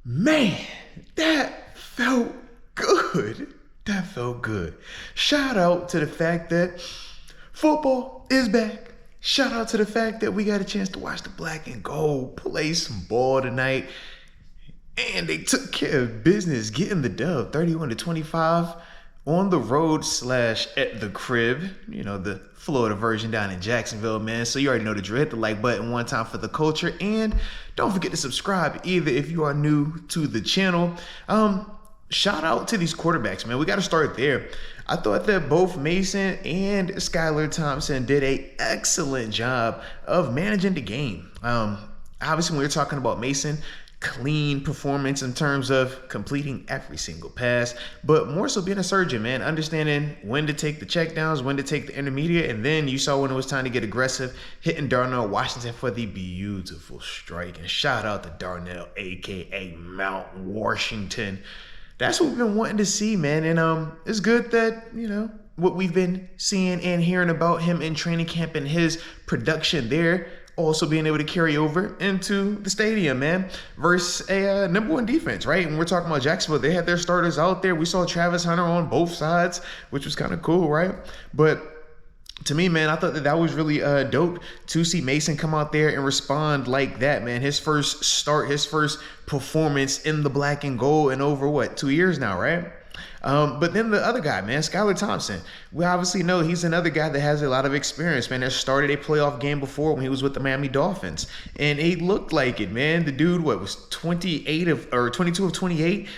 Man, that felt good. That felt good. Shout out to the fact that football is back. Shout out to the fact that we got a chance to watch the black and gold play some ball tonight. And they took care of business, getting the dub 31-25 on the road / at the crib. You know, the Florida version down in Jacksonville, man. So you already know the drill. Hit the like button one time for the culture. And don't forget to subscribe either if you are new to the channel. Shout out to these quarterbacks, man. We got to start there. I thought that both Mason and Skylar Thompson did an excellent job of managing the game. Obviously, when we're talking about Mason, clean performance in terms of completing every single pass, but more so being a surgeon, man, understanding when to take the checkdowns, when to take the intermediate, and then you saw when it was time to get aggressive, hitting Darnell Washington for the beautiful strike. And shout out to Darnell, aka Mount Washington. That's what we've been wanting to see, man. And it's good that, you know, what we've been seeing and hearing about him in training camp and his production there also being able to carry over into the stadium, man, versus a number one defense, right? And we're talking about Jacksonville. They had their starters out there. We saw Travis Hunter on both sides, which was kind of cool, right? But to me, man, I thought that was really dope to see Mason come out there and respond like that, man. His first start, his first performance in the black and gold in over, 2 years now, right? But then the other guy, man, Skylar Thompson, we obviously know he's another guy that has a lot of experience, man. That started a playoff game before when he was with the Miami Dolphins, and he looked like it, man. The dude, was 22 of 28,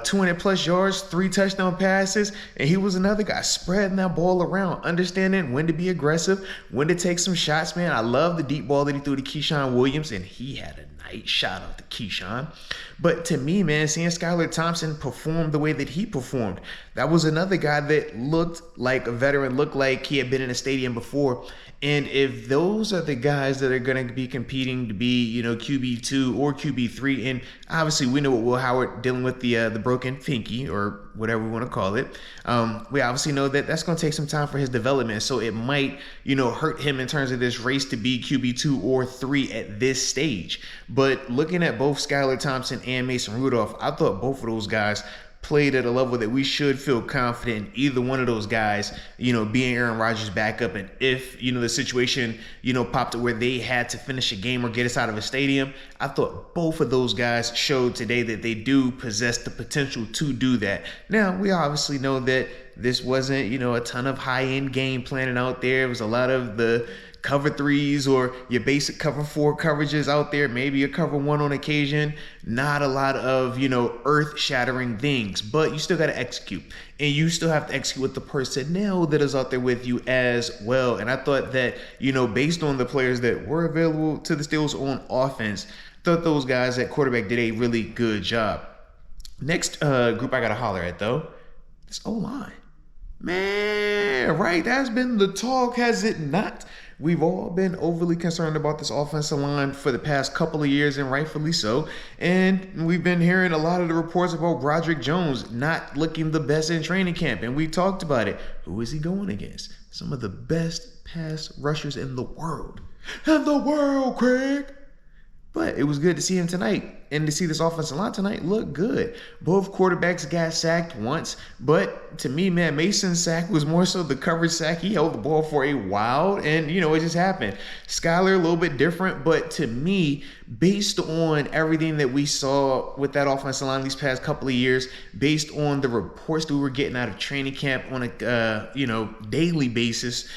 200 plus yards, 3 touchdown passes, and he was another guy spreading that ball around, understanding when to be aggressive, when to take some shots, man. I love the deep ball that he threw to Keyshawn Williams, and he had a night. Shout out to Keyshawn. But to me, man, seeing Skylar Thompson perform the way that he performed, that was another guy that looked like a veteran, looked like he had been in a stadium before. And if those are the guys that are going to be competing to be, you know, QB2 or QB3, and obviously we know what Will Howard dealing with the broken pinky or whatever we want to call it. We obviously know that that's going to take some time for his development. So it might, you know, hurt him in terms of this race to be QB2 or 3 at this stage. But looking at both Skylar Thompson and Mason Rudolph, I thought both of those guys played at a level that we should feel confident in either one of those guys, you know, being Aaron Rodgers' backup. And if, you know, the situation, you know, popped up where they had to finish a game or get us out of a stadium, I thought both of those guys showed today that they do possess the potential to do that. Now, we obviously know that this wasn't, you know, a ton of high-end game planning out there. It was a lot of the cover 3s or your basic cover 4 coverages out there, maybe a cover 1 on occasion. Not a lot of, you know, earth-shattering things, but you still got to execute. And you still have to execute with the personnel that is out there with you as well. And I thought that, you know, based on the players that were available to the Steelers on offense, I thought those guys at quarterback did a really good job. Next group I got to holler at, though, is O-line. Man, right? That's been the talk, has it not? We've all been overly concerned about this offensive line for the past couple of years, and rightfully so. And we've been hearing a lot of the reports about Broderick Jones not looking the best in training camp. And we talked about it. Who is he going against? Some of the best pass rushers in the world. In the world, Craig. But it was good to see him tonight, and to see this offensive line tonight look good. Both quarterbacks got sacked once, but to me, man, Mason's sack was more so the coverage sack. He held the ball for a while, and, you know, it just happened. Skylar, a little bit different, but to me, based on everything that we saw with that offensive line these past couple of years, based on the reports that we were getting out of training camp on a, you know, daily basis,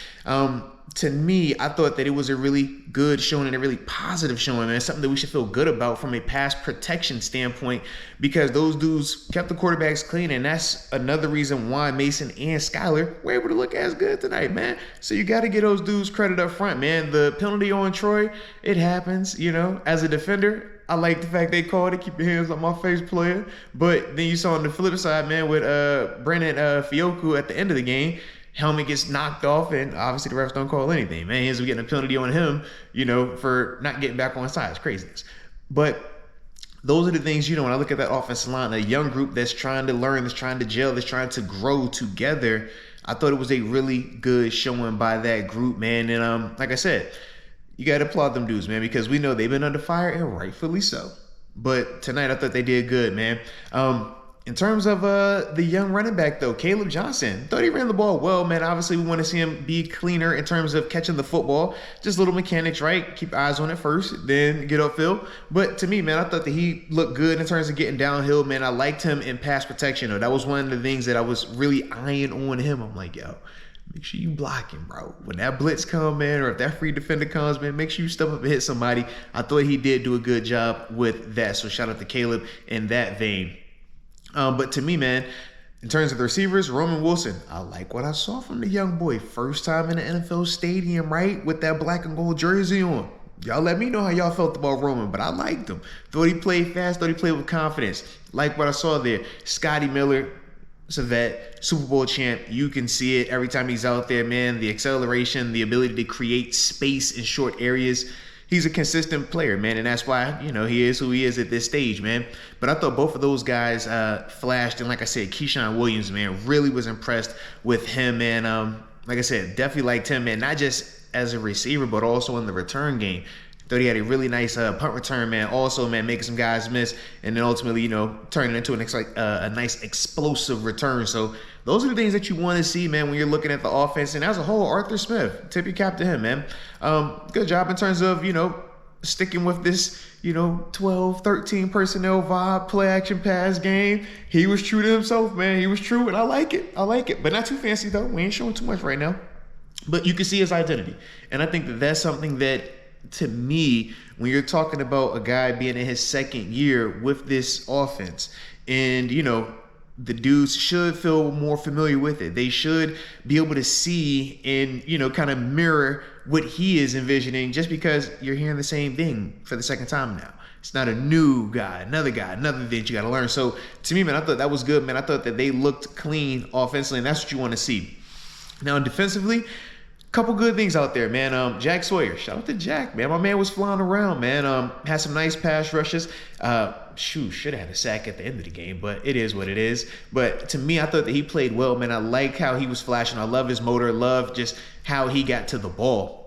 to me, I thought that it was a really good showing and a really positive showing, man. Something that we should feel good about from a pass protection standpoint, because those dudes kept the quarterbacks clean, and that's another reason why Mason and Skylar were able to look as good tonight, man. So you got to give those dudes credit up front, man. The penalty on Troy, it happens, you know. As a defender, I like the fact they called it, keep your hands on my face, player. But then you saw on the flip side, man, with Brandon Fioku at the end of the game, helmet gets knocked off, and obviously the refs don't call anything. Man, he ends up getting a penalty on him, you know, for not getting back on side. It's craziness. But those are the things, you know, when I look at that offensive line, a young group that's trying to learn, that's trying to gel, that's trying to grow together, I thought it was a really good showing by that group, man. And like I said, you got to applaud them dudes, man, because we know they've been under fire, and rightfully so. But tonight, I thought they did good, man. In terms of the young running back, though, Caleb Johnson, thought he ran the ball well, man. Obviously, we want to see him be cleaner in terms of catching the football. Just little mechanics, right? Keep eyes on it first, then get upfield. But to me, man, I thought that he looked good in terms of getting downhill, man. I liked him in pass protection, though. That was one of the things that I was really eyeing on him. I'm like, yo, make sure you block him, bro. When that blitz comes, man, or if that free defender comes, man, make sure you step up and hit somebody. I thought he did do a good job with that. So shout out to Caleb in that vein. But to me, man, in terms of the receivers, Roman Wilson, I like what I saw from the young boy. First time in the NFL stadium, right, with that black and gold jersey on. Y'all let me know how y'all felt about Roman, but I liked him. Thought he played fast, thought he played with confidence. Like what I saw there. Scotty Miller, it's a vet, Super Bowl champ. You can see it every time he's out there, man. The acceleration, the ability to create space in short areas. He's a consistent player, man, and that's why, he is who he is at this stage, man. But I thought both of those guys flashed, and like I said, Keyshawn Williams, man, really was impressed with him, man. Like I said, definitely liked him, man, not just as a receiver, but also in the return game. Thought he had a really nice punt return, man. Also, man, making some guys miss, and then ultimately, turning into a nice explosive return. So those are the things that you want to see, man, when you're looking at the offense. And as a whole, Arthur Smith, tip your cap to him, man. Good job in terms of, sticking with this, 12, 13 personnel vibe, play action pass game. He was true to himself, man. He was true, and I like it. But not too fancy, though. We ain't showing too much right now. But you can see his identity. And I think that that's something that, to me, when you're talking about a guy being in his second year with this offense, and the dudes should feel more familiar with it. They should be able to see and kind of mirror what he is envisioning, just because you're hearing the same thing for the second time now. It's not a new guy, another that you got to learn. So to me, man, I thought that was good, man. I thought that they looked clean offensively, and that's what you want to see. Now defensively, couple good things out there, man. Jack Sawyer, shout out to Jack, man. My man was flying around, man. Had some nice pass rushes. Should have had a sack at the end of the game, but it is what it is. But to me, I thought that he played well, man. I like how he was flashing. I love his motor. Love just how he got to the ball.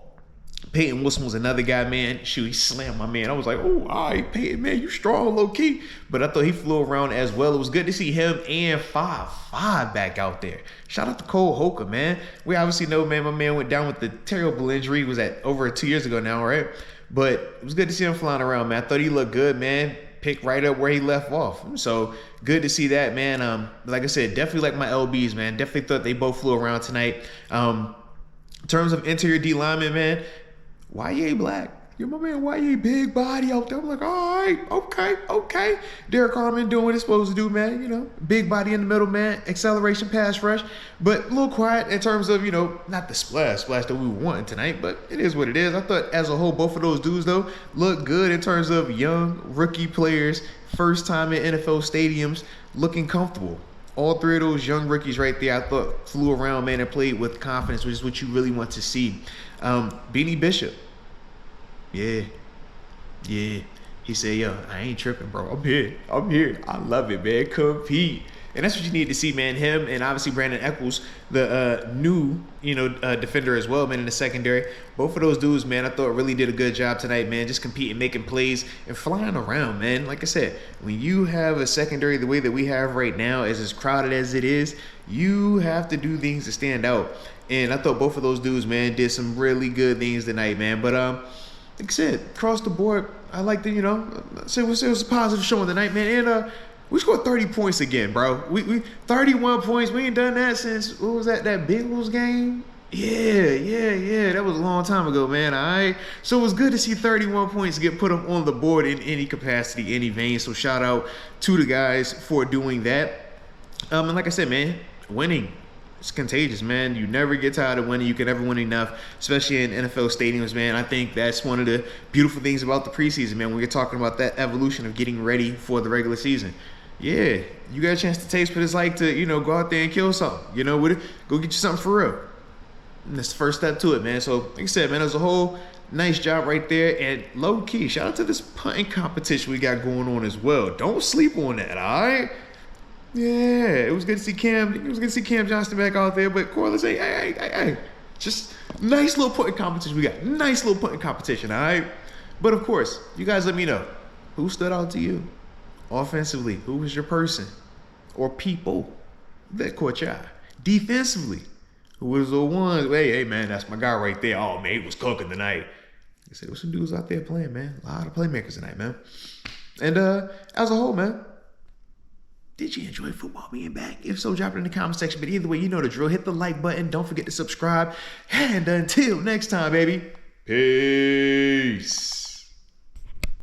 Peyton Wilson was another guy, man. He slammed my man. I was like, oh, all right, Peyton, man, you strong, low-key. But I thought he flew around as well. It was good to see him and 5'5" back out there. Shout out to Cole Holcomb, man. We obviously know, man, my man went down with the terrible injury. It was over 2 years ago now, right? But it was good to see him flying around, man. I thought he looked good, man. Picked right up where he left off. So good to see that, man. Like I said, definitely like my LBs, man. Definitely thought they both flew around tonight. In terms of interior D lineman, man, YA Black. You're my man, YA, big body out there. I'm like, all right, okay. Derek Harmon doing what he's supposed to do, man. Big body in the middle, man. Acceleration, pass rush. But a little quiet in terms of, not the splash that we were wanting tonight, but it is what it is. I thought as a whole, both of those dudes, though, look good in terms of young rookie players, first time in NFL stadiums, looking comfortable. All three of those young rookies right there, I thought flew around, man, and played with confidence, which is what you really want to see. Beanie Bishop. Yeah. He said, yo, I ain't tripping, bro. I'm here. I love it, man. Compete. And that's what you need to see, man. Him and obviously Brandon Eccles, the new, defender as well, man, in the secondary. Both of those dudes, man, I thought really did a good job tonight, man. Just competing, making plays, and flying around, man. Like I said, when you have a secondary the way that we have right now, as crowded as it is, you have to do things to stand out. And I thought both of those dudes, man, did some really good things tonight, man. But, like I said, across the board, I like to, say it was a positive showing tonight, man. And we scored 30 points again, bro. We 31 points. We ain't done that since, what was that Bengals game? Yeah. That was a long time ago, man. All right. So it was good to see 31 points get put up on the board in any capacity, any vein. So shout out to the guys for doing that. And like I said, man, winning. It's contagious, man. You never get tired of winning. You can never win enough, especially in NFL stadiums, man. I think that's one of the beautiful things about the preseason, man, when you're talking about that evolution of getting ready for the regular season. Yeah, you got a chance to taste what it's like to, go out there and kill something, with it. Go get you something for real. And that's the first step to it, man. So, like I said, man, as a whole, nice job right there. And low-key, shout out to this punting competition we got going on as well. Don't sleep on that, all right? Yeah, it was good to see Cam. It was good to see Cam Johnston back out there. But Corliss, hey, just nice little punting competition we got. Nice little punting competition, all right? But of course, you guys let me know. Who stood out to you? Offensively, who was your person or people that caught your eye? Defensively, who was the ones? Hey, man, that's my guy right there. Oh, man, he was cooking tonight. I said, there's some dudes out there playing, man. A lot of playmakers tonight, man. And as a whole, man, did you enjoy football being back? If so, drop it in the comment section. But either way, you know the drill. Hit the like button. Don't forget to subscribe. And until next time, baby, peace.